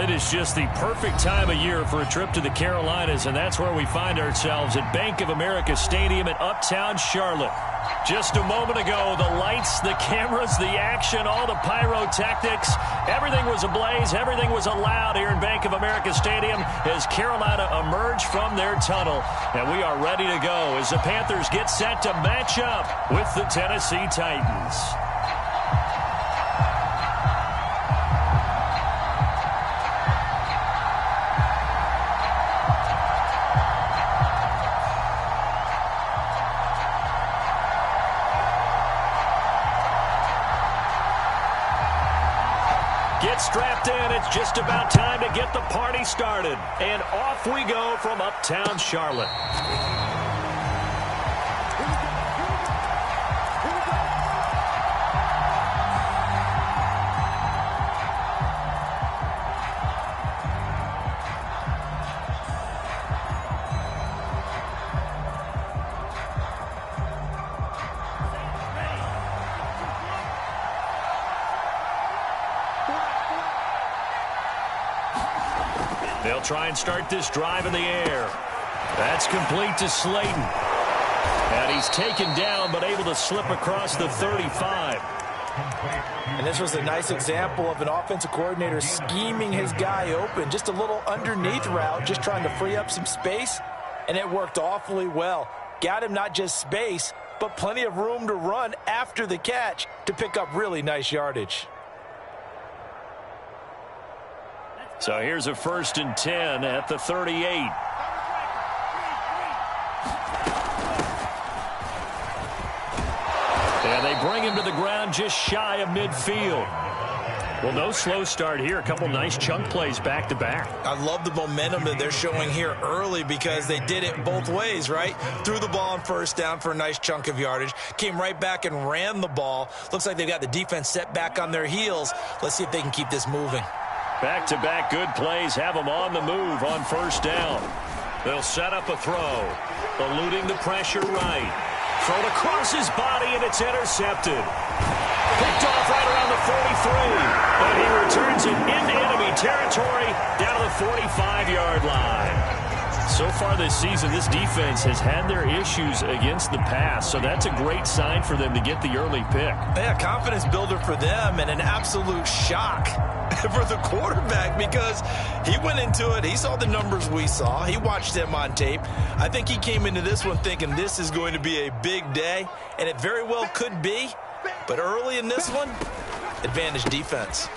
it is just the perfect time of year for a trip to the Carolinas, and that's where we find ourselves at Bank of America Stadium in Uptown Charlotte. Just a moment ago, the lights, the cameras, the action, all the pyrotechnics, everything was ablaze, everything was allowed here in Bank of America Stadium as Carolina emerged from their tunnel. And we are ready to go as the Panthers get set to match up with the Tennessee Titans. Get strapped in. It's just about time to get the party started. And off we go from Uptown Charlotte. They'll try and start this drive in the air. That's complete to Slayton. And he's taken down but able to slip across the 35. And this was a nice example of an offensive coordinator scheming his guy open. Just a little underneath route, just trying to free up some space. And it worked awfully well. Got him not just space, but plenty of room to run after the catch to pick up really nice yardage. So here's a 1st and 10 at the 38. And they bring him to the ground just shy of midfield. Well, no slow start here. A couple nice chunk plays back to back. I love the momentum that they're showing here early because they did it both ways, right? Threw the ball on 1st down for a nice chunk of yardage. Came right back and ran the ball. Looks like they've got the defense set back on their heels. Let's see if they can keep this moving. Back-to-back good plays have them on the move on 1st down. They'll set up a throw. Eluding the pressure right. Thrown across his body, and it's intercepted. Picked off right around the 43. But he returns it into enemy territory down to the 45-yard line. So far this season, this defense has had their issues against the pass, so that's a great sign for them to get the early pick. Yeah, confidence builder for them and an absolute shock for the quarterback because he went into it. He saw the numbers we saw. He watched them on tape. I think he came into this one thinking this is going to be a big day, and it very well could be. But early in this one, advantage defense.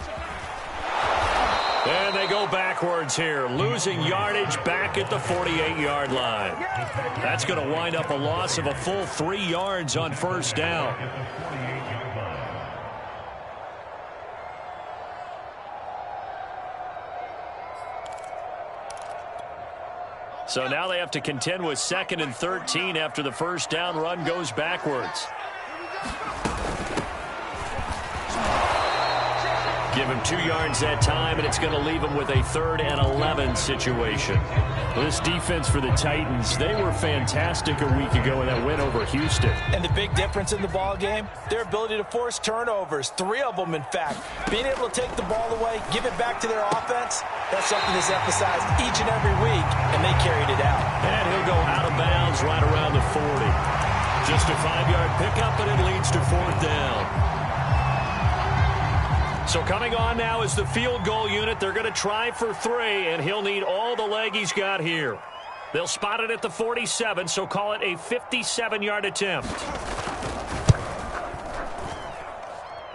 And they go backwards here, losing yardage back at the 48-yard line. That's going to wind up a loss of a full 3 yards on 1st down. So now they have to contend with 2nd and 13 after the 1st down run goes backwards. Give him 2 yards that time, and it's going to leave him with a 3rd and 11 situation. This defense for the Titans, they were fantastic a week ago in that win over Houston. And the big difference in the ball game, their ability to force turnovers, 3 of them, in fact. Being able to take the ball away, give it back to their offense, that's something that's emphasized each and every week, and they carried it out. And he'll go out of bounds right around the 40. Just a 5-yard pickup, and it leads to 4th down. So coming on now is the field goal unit. They're going to try for 3, and he'll need all the leg he's got here. They'll spot it at the 47, so call it a 57-yard attempt.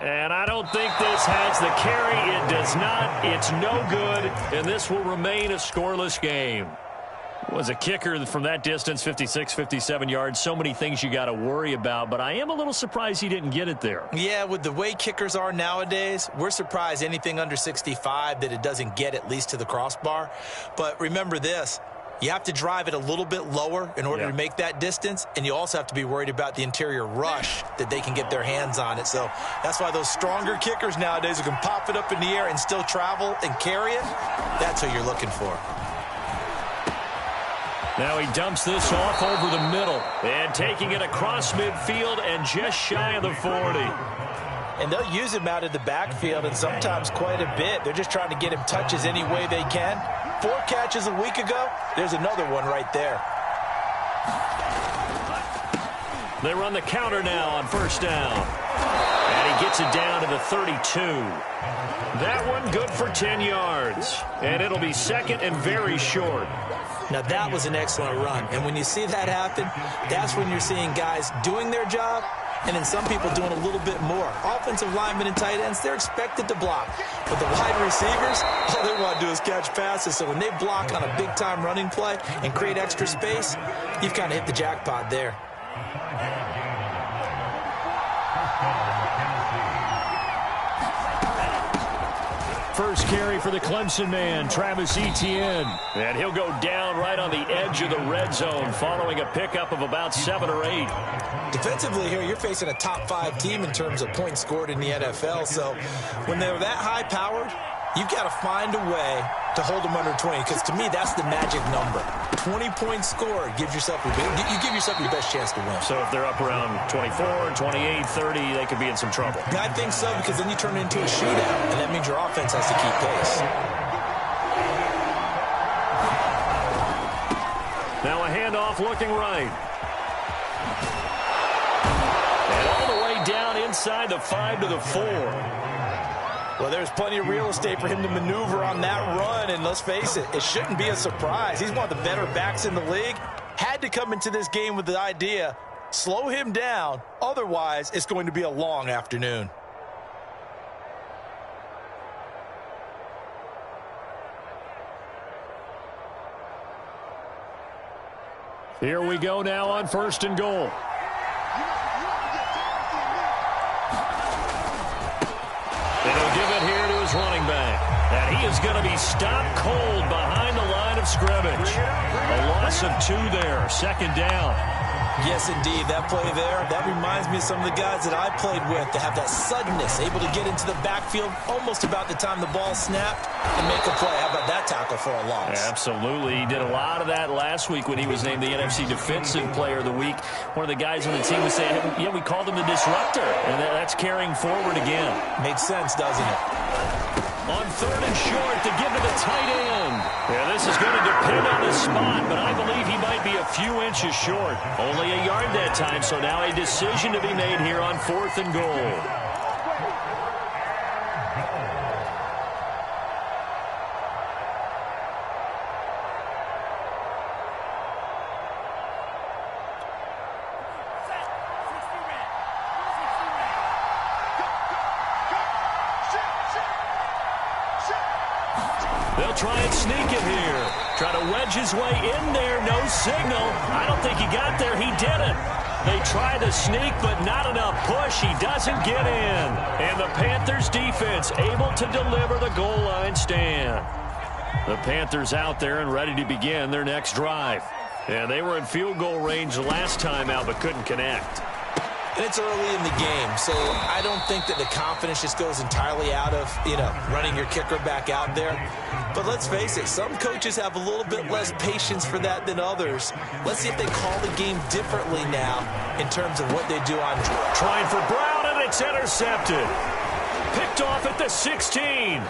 And I don't think this has the carry. It does not. It's no good, and this will remain a scoreless game. Was a kicker from that distance, 56, 57 yards. So many things you got to worry about, but I am a little surprised he didn't get it there. Yeah, with the way kickers are nowadays, we're surprised anything under 65 that it doesn't get at least to the crossbar. But remember this, you have to drive it a little bit lower in order to make that distance, and you also have to be worried about the interior rush that they can get their hands on it. So that's why those stronger kickers nowadays who can pop it up in the air and still travel and carry it, that's who you're looking for. Now he dumps this off over the middle and taking it across midfield and just shy of the 40. And they'll use him out of the backfield, and sometimes quite a bit. They're just trying to get him touches any way they can. 4 catches a week ago, there's another one right there. They run the counter now on first down. And he gets it down to the 32. That one good for 10 yards. And it'll be second and very short. Now, that was an excellent run. And when you see that happen, that's when you're seeing guys doing their job and then some people doing a little bit more. Offensive linemen and tight ends, they're expected to block. But the wide receivers, all they want to do is catch passes. So when they block on a big-time running play and create extra space, you've kind of hit the jackpot there. First carry for the Clemson man, Travis Etienne. And he'll go down right on the edge of the red zone following a pickup of about 7 or 8. Defensively here, you're facing a top 5 team in terms of points scored in the NFL. So when they're that high-powered, you've got to find a way to hold them under 20, because to me, that's the magic number. 20 points scored gives yourself you give yourself your best chance to win. So if they're up around 24, 28, 30, they could be in some trouble. Yeah, I think so, because then you turn it into a shootout, and that means your offense has to keep pace. Now a handoff looking right. And all the way down inside the 5 to the 4. Well, there's plenty of real estate for him to maneuver on that run, and let's face it, it shouldn't be a surprise. He's one of the better backs in the league. Had to come into this game with the idea, slow him down, otherwise it's going to be a long afternoon. Here we go now on first and goal. And he'll give it here to his running back. And he is going to be stopped cold behind the line of scrimmage. A loss of 2 there, second down. Yes, indeed. That play there, that reminds me of some of the guys that I played with that have that suddenness, able to get into the backfield almost about the time the ball snapped and make a play. How about that tackle for a loss? Absolutely. He did a lot of that last week when he was named the NFC Defensive Player of the Week. One of the guys on the team would say, yeah, we called him the disruptor. And that's carrying forward again. Makes sense, doesn't it? On third and short to give to the tight end. Yeah, this is going to depend on the spot, but I believe he might be a few inches short. Only a yard that time, so now a decision to be made here on 4th and goal. They'll try and sneak it here. Try to wedge his way in there. No signal. I don't think he got there. He didn't. They try to sneak, but not enough push. He doesn't get in. And the Panthers defense able to deliver the goal line stand. The Panthers out there and ready to begin their next drive. And they were in field goal range last time out, but couldn't connect. And it's early in the game, so I don't think that the confidence just goes entirely out of, running your kicker back out there. But let's face it, some coaches have a little bit less patience for that than others. Let's see if they call the game differently now in terms of what they do on drive. Trying for Brown, and it's intercepted. Picked off at the 16. And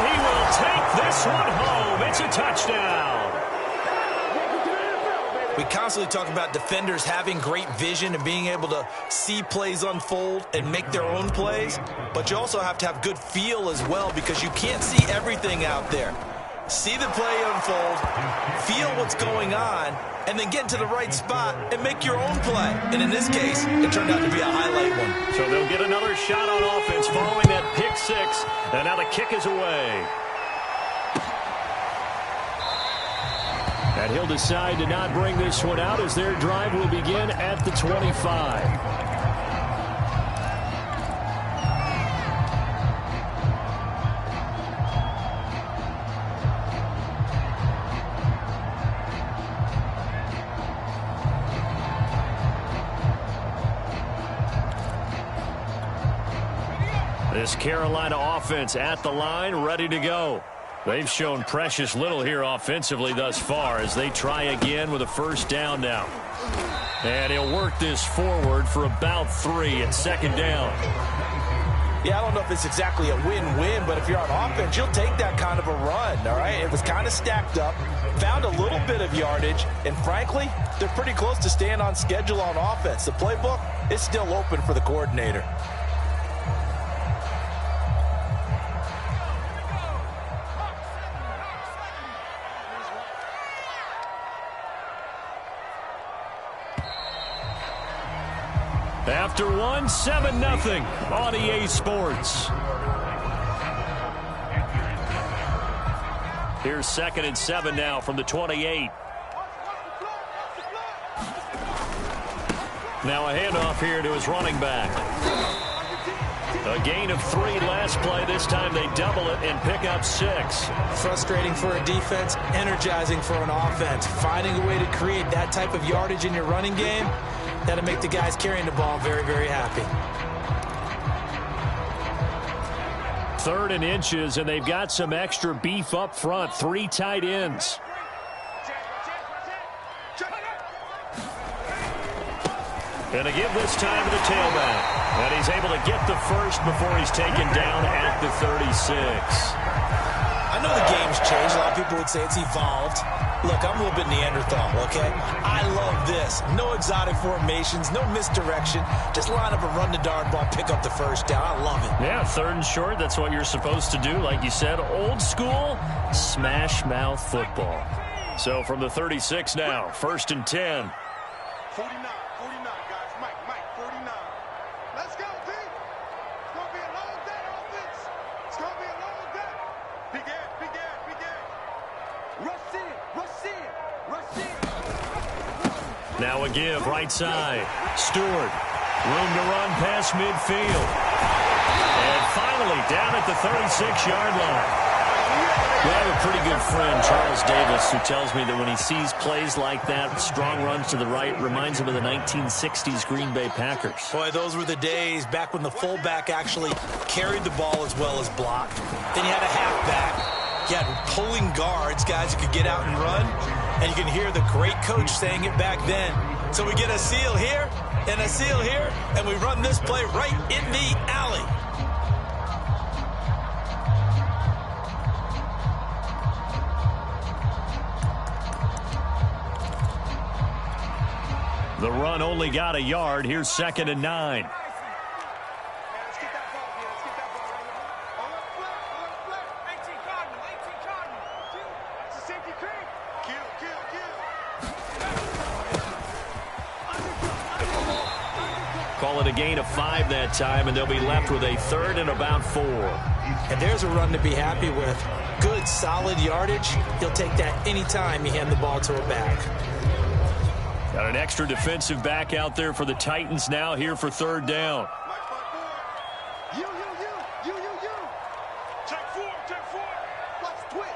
he will take this one home. It's a touchdown. We constantly talk about defenders having great vision and being able to see plays unfold and make their own plays, but you also have to have good feel as well, because you can't see everything out there. See the play unfold, feel what's going on, and then get to the right spot and make your own play. And in this case, it turned out to be a highlight one. So they'll get another shot on offense following that pick 6, and now the kick is away. And he'll decide to not bring this one out as their drive will begin at the 25. This Carolina offense at the line, ready to go. They've shown precious little here offensively thus far as they try again with a first down now. And he'll work this forward for about 3 at second down. Yeah, I don't know if it's exactly a win-win, but if you're on offense, you'll take that kind of a run, all right? It was kind of stacked up, found a little bit of yardage, and frankly, they're pretty close to staying on schedule on offense. The playbook is still open for the coordinator. After one, 7-0 on EA Sports. Here's 2nd and 7 now from the 28. Now a handoff here to his running back. A gain of 3 last play. This time they double it and pick up 6. Frustrating for a defense, energizing for an offense. Finding a way to create that type of yardage in your running game, that'll make the guys carrying the ball very, very happy. 3rd and inches, and they've got some extra beef up front. 3 tight ends. And to give this time to the tailback. And he's able to get the first before he's taken down at the 36. I know the game's changed. A lot of people would say it's evolved. Look, I'm a little bit Neanderthal, okay? I love this. No exotic formations, no misdirection. Just line up and run the darn ball, pick up the first down. I love it. Yeah, 3rd and short, that's what you're supposed to do. Like you said, old school, smash mouth football. So from the 36 now, 1st and 10. 49, guys. Mike, 49. Let's go, D. It's going to be a long day, offense. It's going to be a long day. Big air. Rush in. Now a give, right side. Stewart, room to run past midfield. And finally down at the 36-yard line. Well, I have a pretty good friend, Charles Davis, who tells me that when he sees plays like that, strong runs to the right, reminds him of the 1960s Green Bay Packers. Boy, those were the days back when the fullback actually carried the ball as well as blocked. Then you had a halfback. You had pulling guards, guys who could get out and run. And you can hear the great coach saying it back then. So we get a seal here and a seal here, and we run this play right in the alley. The run only got a yard. Here's 2nd and 9. Call it a gain of 5 that time, and they'll be left with a 3rd and about 4. And there's a run to be happy with. Good, solid yardage. You'll take that anytime you hand the ball to a back. Got an extra defensive back out there for the Titans now here for 3rd down. You. Check 4. Watch twit.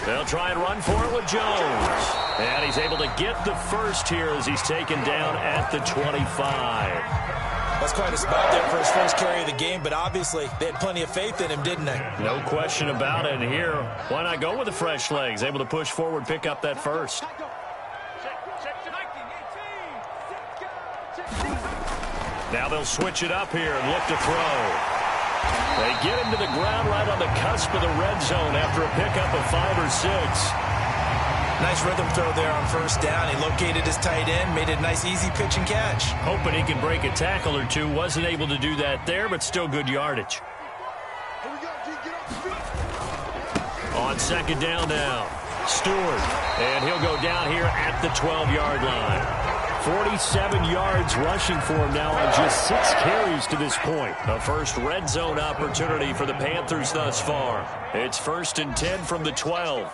They'll try and run for it with Jones. And he's able to get the first here as he's taken down at the 25. That's quite a spot there for his first carry of the game, but obviously they had plenty of faith in him, didn't they? No question about it. And here, why not go with the fresh legs? Able to push forward, pick up that first. Now they'll switch it up here and look to throw. They get him to the ground right on the cusp of the red zone after a pickup of 5 or 6. Nice rhythm throw there on 1st down. He located his tight end, made it a nice, easy pitch and catch. Hoping he can break a tackle or two. Wasn't able to do that there, but still good yardage. Here we go, D. Get off the field. On 2nd down now, Stewart. And he'll go down here at the 12-yard line. 47 yards rushing for him now on just 6 carries to this point. A first red zone opportunity for the Panthers thus far. It's 1st and 10 from the 12.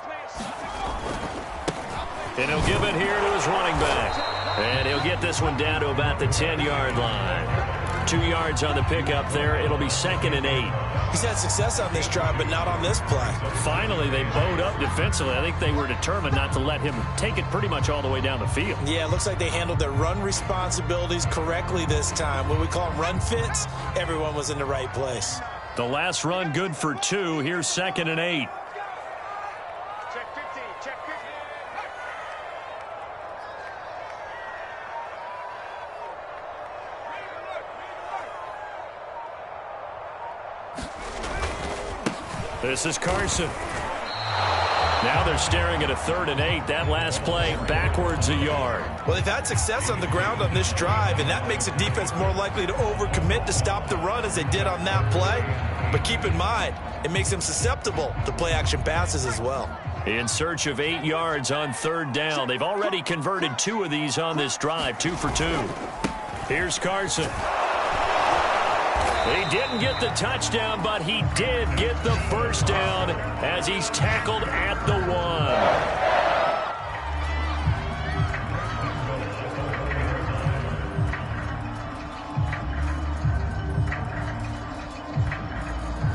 And he'll give it here to his running back. And he'll get this one down to about the 10-yard line. 2 yards on the pickup there. It'll be 2nd and 8. He's had success on this drive, but not on this play. Finally, they bowed up defensively. I think they were determined not to let him take it pretty much all the way down the field. Yeah, it looks like they handled their run responsibilities correctly this time. What we call them run fits, everyone was in the right place. The last run good for 2. Here's 2nd and 8. Check 15. This is Carson. Now they're staring at a 3rd and 8. That last play backwards a yard. Well, they've had success on the ground on this drive, and that makes the defense more likely to overcommit to stop the run as they did on that play. But keep in mind, it makes them susceptible to play-action passes as well. In search of 8 yards on 3rd down. They've already converted 2 of these on this drive, 2 for 2. Here's Carson. He didn't get the touchdown, but he did get the first down as he's tackled at the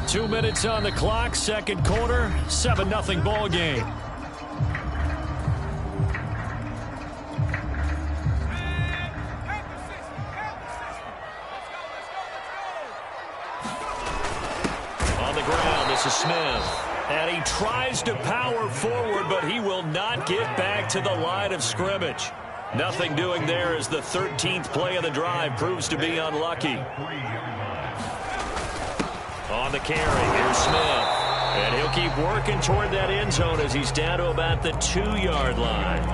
1. 2 minutes on the clock, second quarter, 7-0 ball game. This is Smith, and he tries to power forward, but he will not get back to the line of scrimmage. Nothing doing there as the 13th play of the drive proves to be unlucky. On the carry, here's Smith, and he'll keep working toward that end zone as he's down to about the 2-yard line.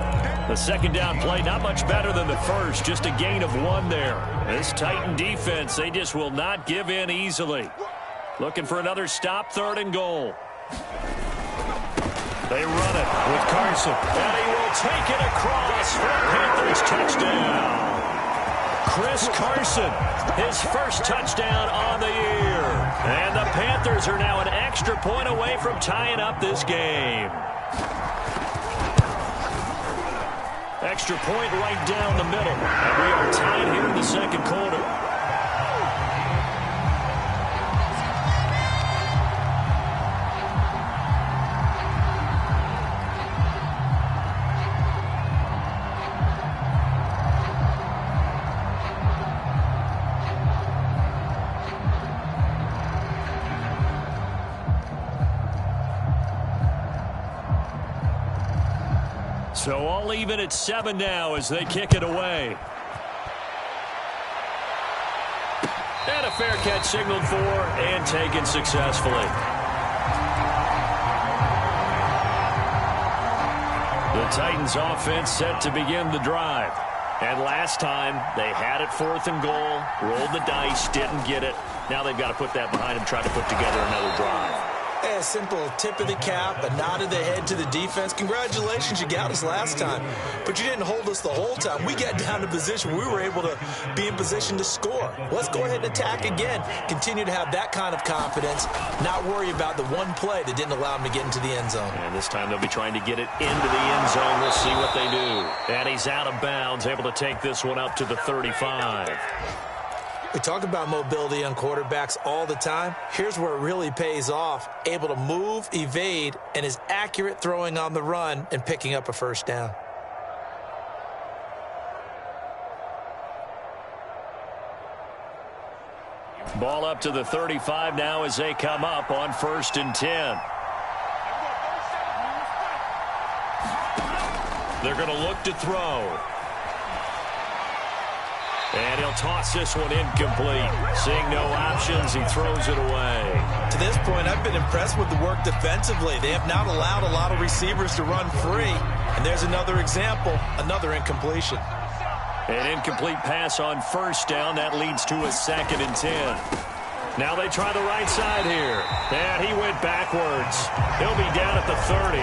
The second down play, not much better than the first, just a gain of 1 there. This Titan defense, they just will not give in easily. Looking for another stop, 3rd and goal. They run it with Carson, and he will take it across for a Panthers touchdown. Chris Carson, his first touchdown on the year. And the Panthers are now an extra point away from tying up this game. Extra point right down the middle. And we are tied here in the second quarter. So all even at 7 now as they kick it away. And a fair catch signaled for and taken successfully. The Titans offense set to begin the drive. And last time they had it 4th and goal, rolled the dice, didn't get it. Now they've got to put that behind them, try to put together another drive. A simple tip of the cap, a nod of the head to the defense. Congratulations, you got us last time, but you didn't hold us the whole time. We got down to position. We were able to be in position to score. Let's go ahead and attack again. Continue to have that kind of confidence, not worry about the one play that didn't allow them to get into the end zone. And this time they'll be trying to get it into the end zone. We'll see what they do. And he's out of bounds, able to take this one up to the 35. We talk about mobility on quarterbacks all the time. Here's where it really pays off. Able to move, evade, and is accurate throwing on the run and picking up a first down. Ball up to the 35 now as they come up on 1st and 10. They're going to look to throw. And he'll toss this one incomplete. Seeing no options, he throws it away. To this point, I've been impressed with the work defensively. They have not allowed a lot of receivers to run free. And there's another example, another incompletion. An incomplete pass on 1st down. That leads to a 2nd and 10. Now they try the right side here. And he went backwards. He'll be down at the 30.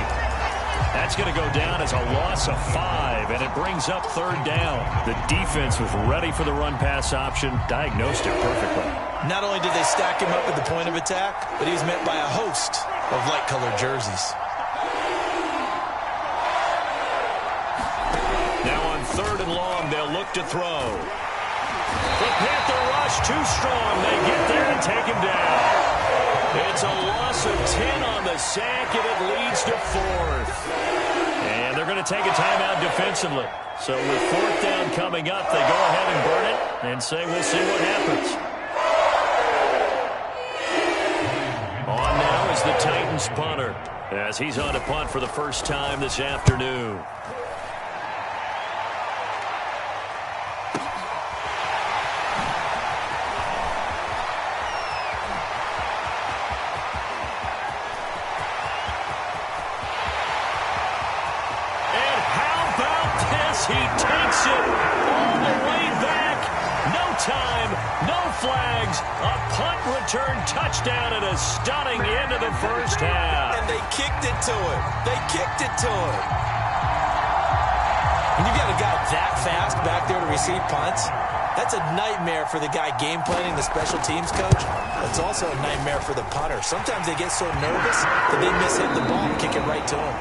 That's going to go down as a loss of 5, and it brings up 3rd down. The defense was ready for the run-pass option, diagnosed it perfectly. Not only did they stack him up at the point of attack, but he was met by a host of light-colored jerseys. Now on 3rd and long, they'll look to throw. The Panther rush too strong. They get there and take him down. It's a loss of 10 on the sack, and it leads to 4th. And they're going to take a timeout defensively. So with 4th down coming up, they go ahead and burn it and say we'll see what happens. On now is the Titans punter as he's on to punt for the first time this afternoon. He takes it all the way back. No time, no flags. A punt return touchdown and a stunning end of the first half. And they kicked it to him. They kicked it to him. When you got a guy that fast back there to receive punts, that's a nightmare for the guy game planning, the special teams coach. It's also a nightmare for the punter. Sometimes they get so nervous that they miss hitting the ball and kick it right to him.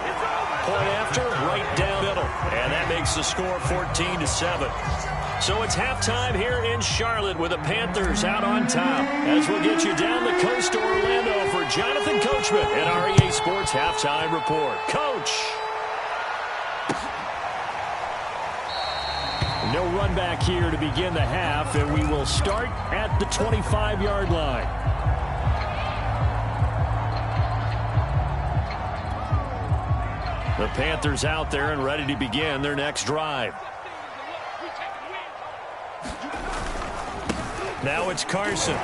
Point after, right down middle. And that makes the score 14-7. So it's halftime here in Charlotte with the Panthers out on top. As we'll get you down the coast to Orlando for Jonathan Coachman at our EA Sports Halftime Report. Coach! No run back here to begin the half, and we will start at the 25-yard line. The Panthers out there and ready to begin their next drive. Now it's Carson.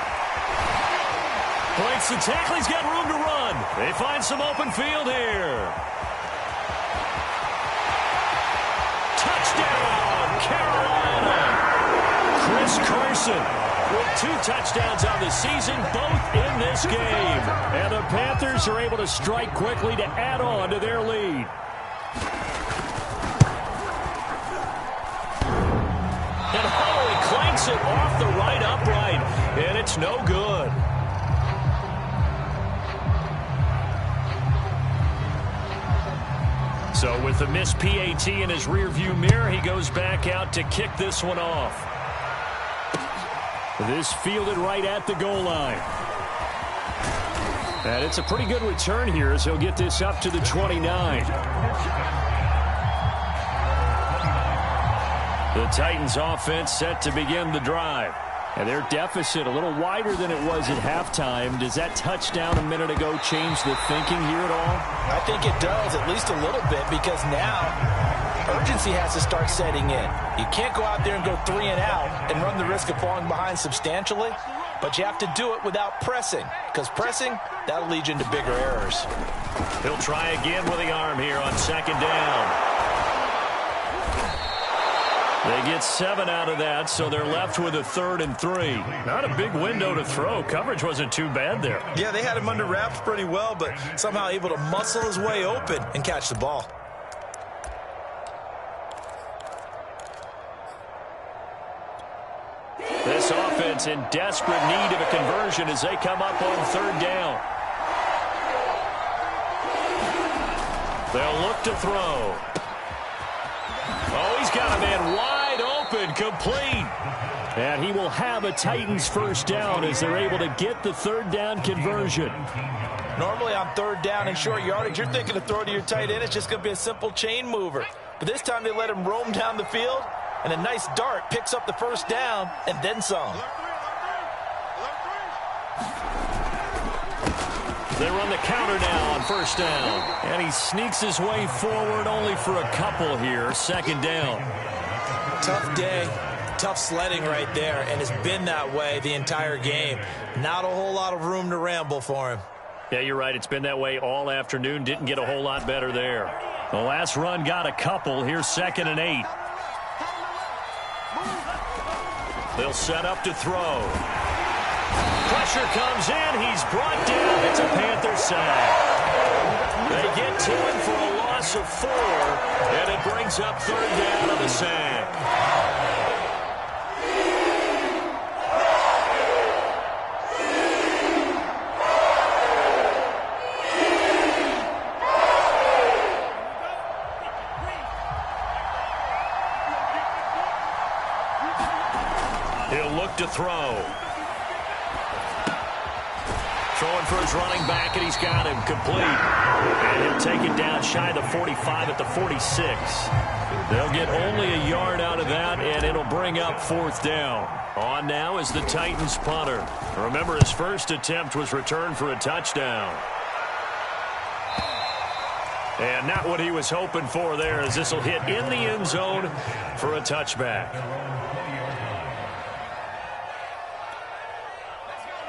Breaks the tackle. He's got room to run. They find some open field here. Touchdown, Carolina. Chris Carson with 2 touchdowns on the season, both in this game. And the Panthers are able to strike quickly to add on to their lead. And Holloway clanks it off the right upright, and it's no good. So with the missed PAT in his rearview mirror, he goes back out to kick this one off. This fielded right at the goal line. And it's a pretty good return here as he'll get this up to the 29. The Titans offense set to begin the drive. And their deficit a little wider than it was at halftime. Does that touchdown a minute ago change the thinking here at all? I think it does, at least a little bit, because now urgency has to start setting in. You can't go out there and go 3 and out and run the risk of falling behind substantially, but you have to do it without pressing, because pressing, that'll lead you into bigger errors. He'll try again with the arm here on second down. They get 7 out of that, so they're left with a 3rd and 3. Not a big window to throw. Coverage wasn't too bad there. Yeah, they had him under wraps pretty well, but somehow able to muscle his way open and catch the ball. This offense in desperate need of a conversion as they come up on 3rd down. They'll look to throw. Oh, he's got a man wide open, complete. And he will have a Titans first down as they're able to get the 3rd down conversion. Normally on 3rd down and short yardage, you're thinking to throw to your tight end. It's just going to be a simple chain mover. But this time they let him roam down the field, and a nice dart picks up the first down and then some. They run the counter now on 1st down. And he sneaks his way forward only for a couple here. 2nd down. Tough day. Tough sledding right there, and it's been that way the entire game. Not a whole lot of room to ramble for him. Yeah, you're right. It's been that way all afternoon. Didn't get a whole lot better there. The last run got a couple. Here's 2nd and 8. They'll set up to throw. Pressure comes in. He's brought down. It's a Panther sack. They get to him for a loss of 4, and it brings up 3rd down on the sack. He'll look to throw. Throwing for his running back, and he's got him complete. And he'll take it down shy of the 45 at the 46. They'll get only a yard out of that, and it'll bring up 4th down. On now is the Titans punter. Remember, his first attempt was returned for a touchdown. And not what he was hoping for there, as this will hit in the end zone for a touchback.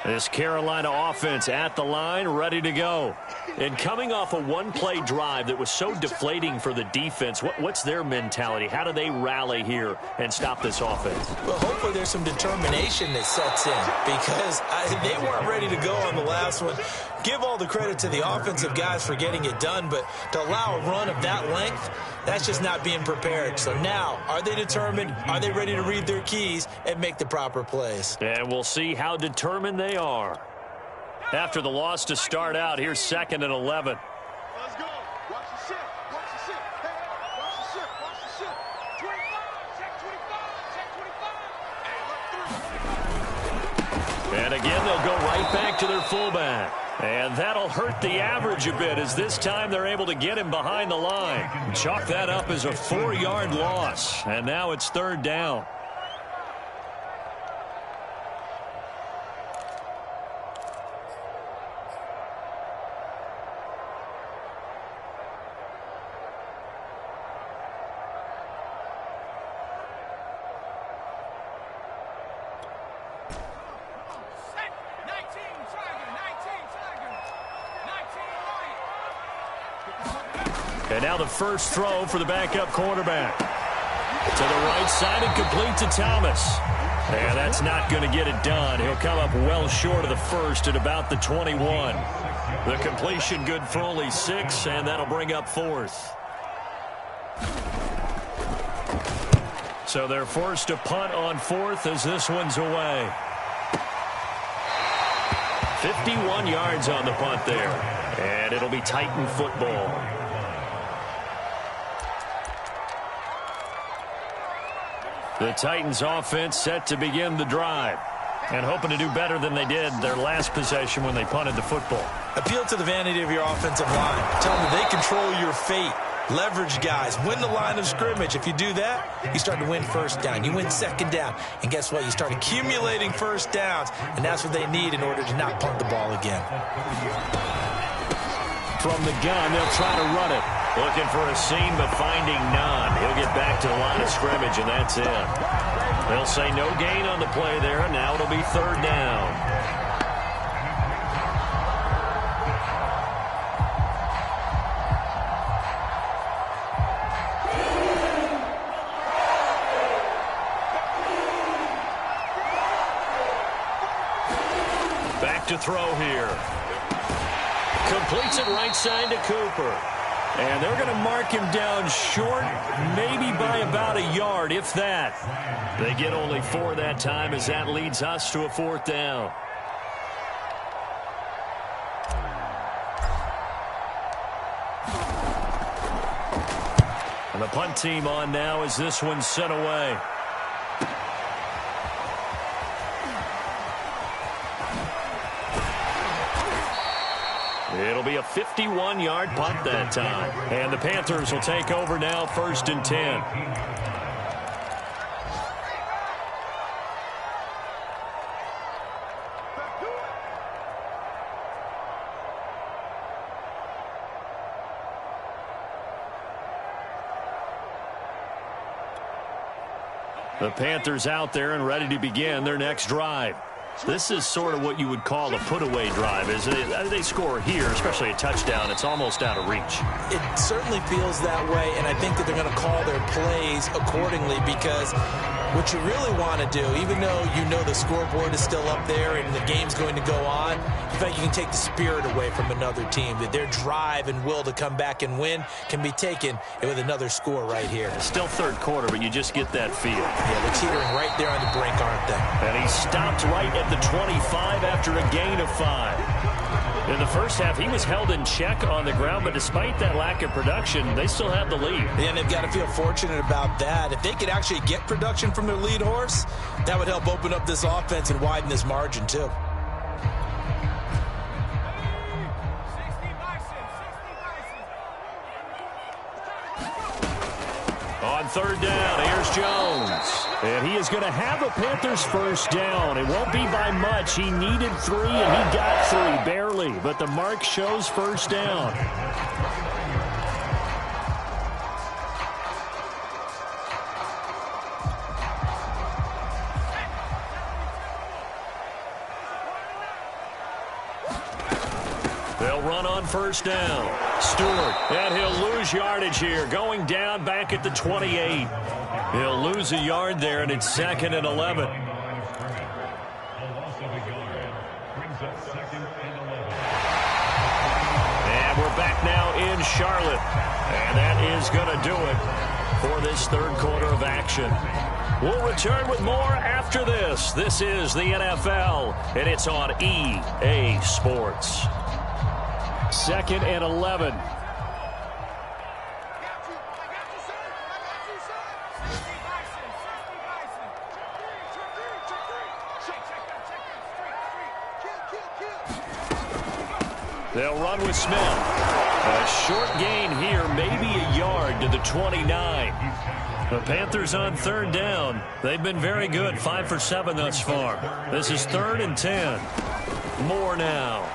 This Carolina offense at the line, ready to go. And coming off a one-play drive that was so deflating for the defense, what's their mentality? How do they rally here and stop this offense? Well, hopefully there's some determination that sets in because they weren't ready to go on the last one. Give all the credit to the offensive guys for getting it done, but to allow a run of that length, that's just not being prepared. So now, are they determined? Are they ready to read their keys and make the proper plays? And we'll see how determined they are. After the loss to start out, here's 2nd and 11. Let's go. Watch the shift. Watch the shift. Hey, watch the shift. Watch the shift. 25. Check 25. Check 25. Hey, look through. And again, they'll go right back to their fullback. And that'll hurt the average a bit as this time they're able to get him behind the line. Chalk that up as a 4-yard loss. And now it's 3rd down. And now the first throw for the backup quarterback. To the right side and complete to Thomas. And that's not going to get it done. He'll come up well short of the first at about the 21. The completion good for only 6, and that'll bring up 4th. So they're forced to punt on 4th as this one's away. 51 yards on the punt there. And it'll be Titan football. The Titans offense set to begin the drive and hoping to do better than they did their last possession when they punted the football. Appeal to the vanity of your offensive line. Tell them that they control your fate. Leverage guys. Win the line of scrimmage. If you do that, you start to win first down. You win 2nd down. And guess what? You start accumulating first downs. And that's what they need in order to not punt the ball again. From the gun, they'll try to run it. Looking for a seam, but finding none. He'll get back to the line of scrimmage, and that's it. They'll say no gain on the play there, and now it'll be 3rd down. Back to throw here. Completes it right side to Cooper. And they're going to mark him down short, maybe by about a yard, if that. They get only 4 that time as that leads us to a 4th down. And the punt team on now as this one's sent away. It'll be a 51-yard punt that time. And the Panthers will take over now, 1st and 10. The Panthers out there and ready to begin their next drive. This is sort of what you would call a put-away drive, isn't it? They score here, especially a touchdown. It's almost out of reach. It certainly feels that way, and I think that they're going to call their plays accordingly because what you really want to do, even though you know the scoreboard is still up there and the game's going to go on, in fact, you can take the spirit away from another team, that their drive and will to come back and win can be taken with another score right here. It's still 3rd quarter, but you just get that feel. Yeah, they're teetering right there on the brink, aren't they? And he stopped right at the 25 after a gain of 5. In the first half, he was held in check on the ground, but despite that lack of production, they still have the lead. And they've got to feel fortunate about that. If they could actually get production from their lead horse, that would help open up this offense and widen this margin, too. On 3rd down, here's Jones. And he is going to have a Panthers first down. It won't be by much. He needed 3, and he got 3, barely. But the mark shows first down. They'll run on first down. Stewart, and he'll lose yardage here, going down back at the 28. He'll lose a yard there, and it's 2nd and 11. And we're back now in Charlotte. And that is going to do it for this third quarter of action. We'll return with more after this. This is the NFL, and it's on EA Sports. 2nd and 11. They'll run with Smith. A short gain here, maybe a yard to the 29. The Panthers on third down. They've been very good, 5 for 7 thus far. This is 3rd and 10. Moore now.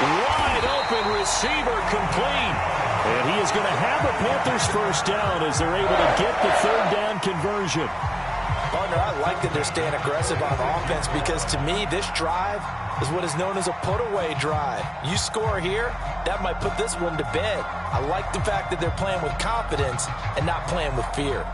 Wide open receiver complete. And he is going to have the Panthers first down as they're able to get the third down conversion. Partner, I like that they're staying aggressive on offense because to me this drive is what is known as a put-away drive. You score here, that might put this one to bed. I like the fact that they're playing with confidence and not playing with fear.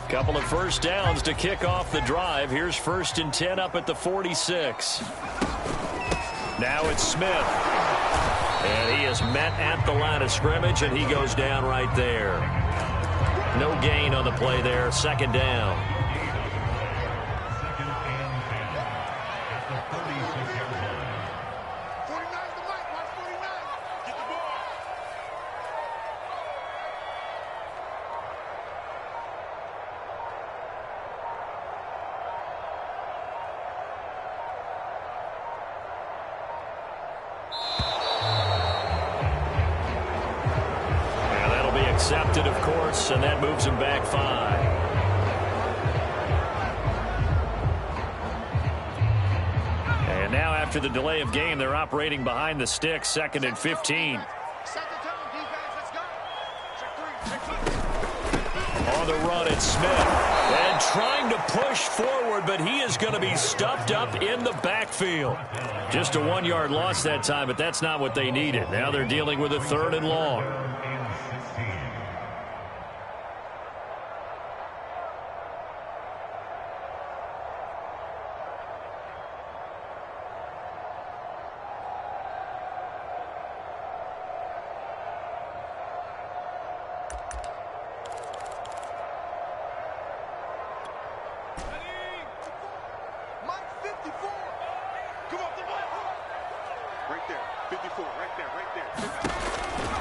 Couple of first downs to kick off the drive. Here's 1st and 10 up at the 46. Now it's Smith. And he is met at the line of scrimmage, and he goes down right there. No gain on the play there. 2nd down. Accepted, of course, and that moves him back 5. And now after the delay of game, they're operating behind the sticks, 2nd and 15. On the run, it's Smith. And trying to push forward, but he is going to be stuffed up in the backfield. Just a 1-yard loss that time, but that's not what they needed. Now they're dealing with a 3rd and long.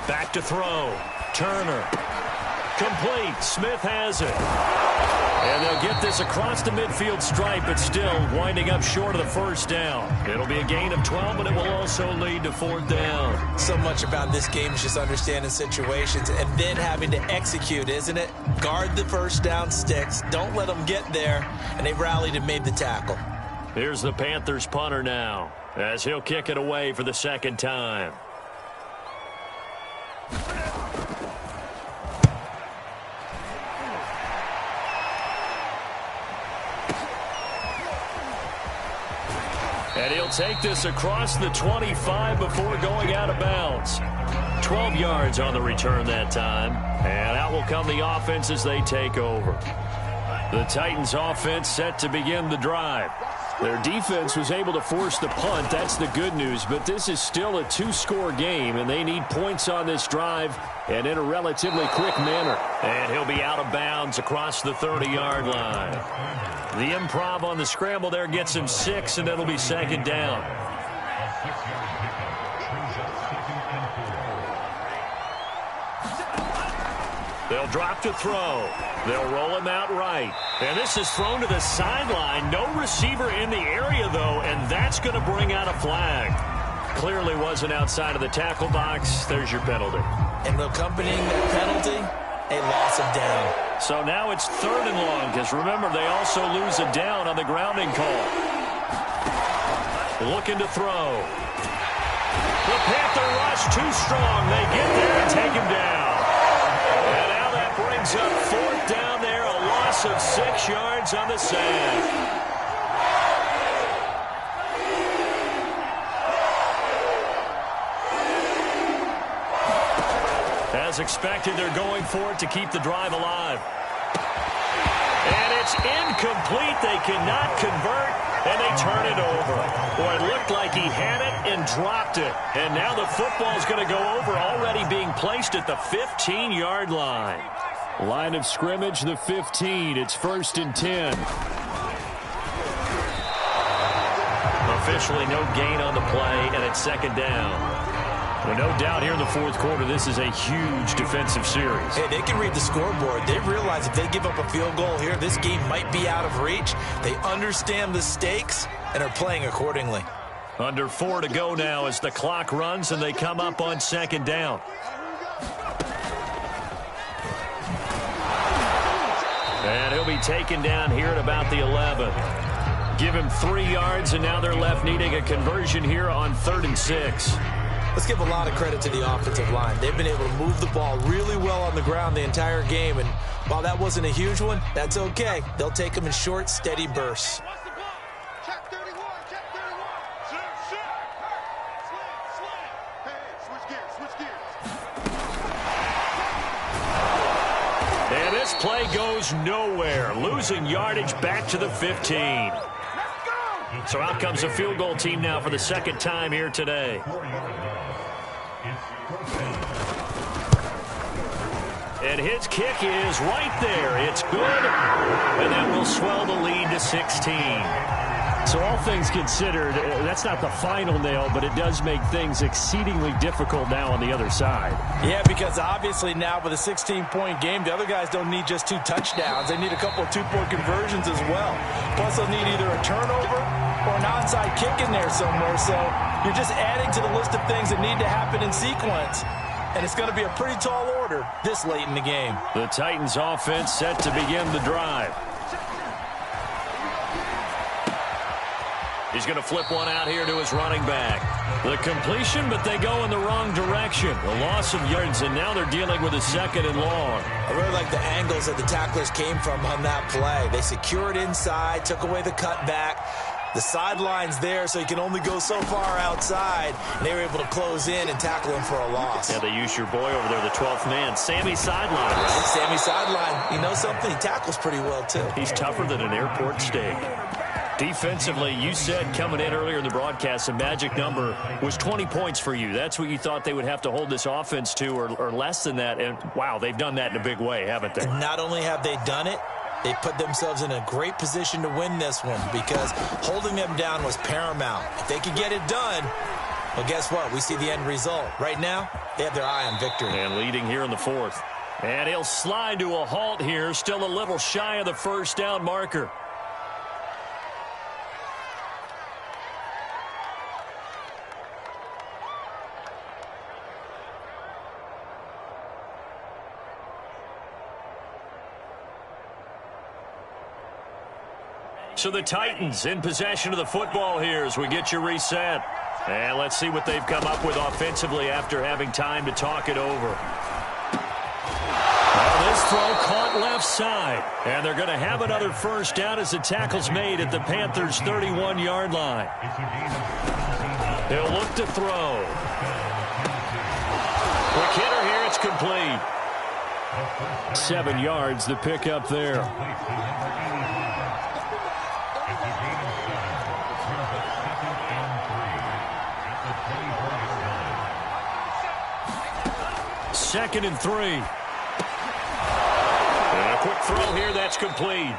Back to throw. Turner. Complete. Smith has it. And they'll get this across the midfield stripe, but still winding up short of the first down. It'll be a gain of 12, but it will also lead to 4th down. So much about this game is just understanding situations and then having to execute, isn't it? Guard the first down sticks. Don't let them get there. And they rallied and made the tackle. Here's the Panthers punter now, as he'll kick it away for the 2nd time. And he'll take this across the 25 before going out of bounds. 12 yards on the return that time. And out will come the offense as they take over. The Titans offense set to begin the drive. Their defense was able to force the punt. That's the good news. But this is still a 2-score game, and they need points on this drive and in a relatively quick manner. And he'll be out of bounds across the 30-yard line. The improv on the scramble there gets him 6, and it'll be 2nd down. They'll drop to throw. They'll roll him out right. And this is thrown to the sideline. No receiver in the area, though, and that's going to bring out a flag. Clearly wasn't outside of the tackle box. There's your penalty. And accompanying that penalty, a loss of down. So now it's 3rd and long, because remember, they also lose a down on the grounding call. Looking to throw. The Panther rush too strong. They get there and take him down. And now that brings up 4th down there, a loss of 6 yards on the sack. As expected, they're going for it to keep the drive alive. And it's incomplete. They cannot convert, and they turn it over. Boy, it looked like he had it and dropped it. And now the football's going to go over, already being placed at the 15-yard line. Line of scrimmage, the 15. It's 1st and 10. Officially no gain on the play, and it's 2nd down. Well, no doubt here in the 4th quarter, this is a huge defensive series. Hey, they can read the scoreboard. They realize if they give up a field goal here, this game might be out of reach. They understand the stakes and are playing accordingly. Under 4 to go now as the clock runs and they come up on 2nd down. And he'll be taken down here at about the 11. Give him 3 yards, and now they're left needing a conversion here on 3rd and 6. Let's give a lot of credit to the offensive line. They've been able to move the ball really well on the ground the entire game, and while that wasn't a huge one, that's okay. They'll take them in short, steady bursts. Check 31, check 31. Swing. Hey, switch gears. And this play goes nowhere, losing yardage back to the 15. So out comes a field goal team now for the 2nd time here today. And his kick is right there. It's good. And that will swell the lead to 16. So all things considered, that's not the final nail, but it does make things exceedingly difficult now on the other side. Yeah, because obviously now with a 16-point game, the other guys don't need just 2 touchdowns. They need a couple of 2-point conversions as well. Plus, they'll need either a turnover or an onside kick in there somewhere. So you're just adding to the list of things that need to happen in sequence. And it's going to be a pretty tall order this late in the game. The Titans offense set to begin the drive. He's going to flip one out here to his running back. The completion, but they go in the wrong direction. A loss of yards, and now they're dealing with a 2nd and long. I really like the angles that the tacklers came from on that play. They secured inside, took away the cutback. The sideline's there, so you can only go so far outside. And they were able to close in and tackle him for a loss. Yeah, they used your boy over there, the 12th man, Sammy Sideline. Right? Sammy Sideline. You know something? He tackles pretty well, too. He's tougher than an airport steak. Defensively, you said coming in earlier in the broadcast, the magic number was 20 points for you. That's what you thought they would have to hold this offense to, or less than that. And, wow, they've done that in a big way, haven't they? And not only have they done it, they put themselves in a great position to win this one because holding them down was paramount. If they could get it done, well, guess what? We see the end result. Right now, they have their eye on victory. And leading here in the 4th. And he'll slide to a halt here, still a little shy of the 1st down marker. So the Titans in possession of the football here as we get you reset. And let's see what they've come up with offensively after having time to talk it over. Well, this throw caught left side. And they're going to have another 1st down as the tackle's made at the Panthers' 31-yard line. They'll look to throw. Quick hitter here, it's complete. 7 yards, the pickup there. Second and 3. And a quick throw here, that's complete.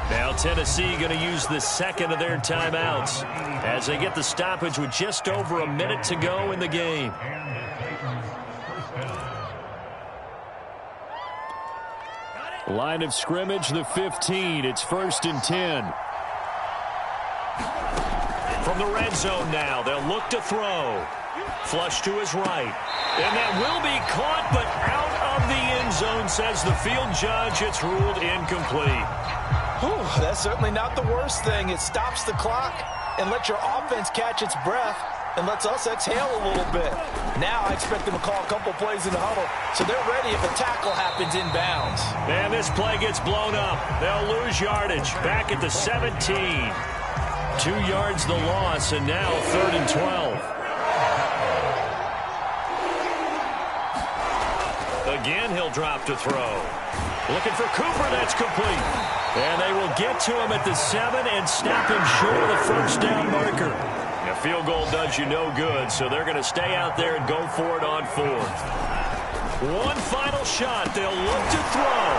Now Tennessee going to use the 2nd of their timeouts as they get the stoppage with just over a minute to go in the game. Line of scrimmage, the 15. It's 1st and 10. From the red zone now, they'll look to throw. Flush to his right. And that will be caught, but out of the end zone, says the field judge. It's ruled incomplete. Whew, that's certainly not the worst thing. It stops the clock and lets your offense catch its breath. and lets us exhale a little bit. Now I expect them to call a couple plays in the huddle, so they're ready if a tackle happens inbounds. And this play gets blown up. They'll lose yardage. Back at the 17. 2 yards the loss, and now 3rd and 12. Again, he'll drop to throw. Looking for Cooper. That's complete. And they will get to him at the 7 and snap him short of the first down marker. A field goal does you no good, so they're going to stay out there and go for it on 4th. One final shot. They'll look to throw.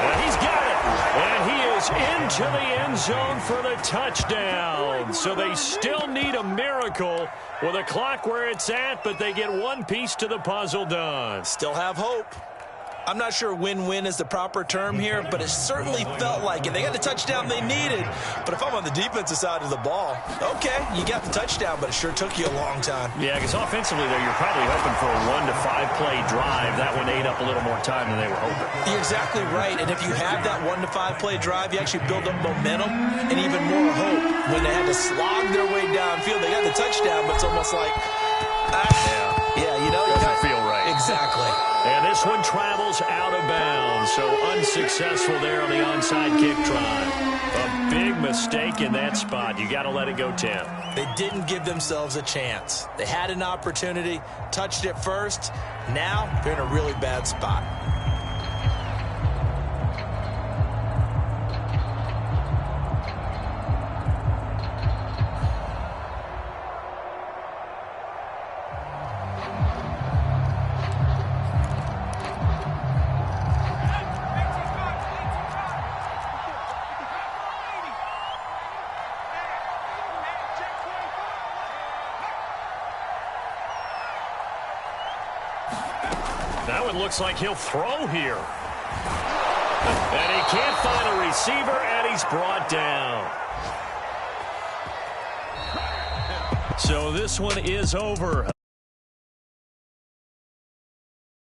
And he's got it. And he is into the end zone for the touchdown. So they still need a miracle with a clock where it's at, but they get one piece to the puzzle done. Still have hope. I'm not sure win-win is the proper term here, but it certainly felt like it. They got the touchdown they needed, but if I'm on the defensive side of the ball, okay, you got the touchdown, but it sure took you a long time. Yeah, because offensively there, you're probably hoping for a 1 to 5 play drive. That one ate up a little more time than they were hoping. You're exactly right, and if you have that 1 to 5 play drive, you actually build up momentum and even more hope. When they had to slog their way downfield, they got the touchdown, but it's almost like, you know, doesn't feel right. Exactly. And this one travels out of bounds, so unsuccessful there on the onside kick try. A big mistake in that spot. You got to let it go 10. They didn't give themselves a chance. They had an opportunity, touched it first. Now they're in a really bad spot. That one looks like he'll throw here. And he can't find a receiver, and he's brought down. So this one is over.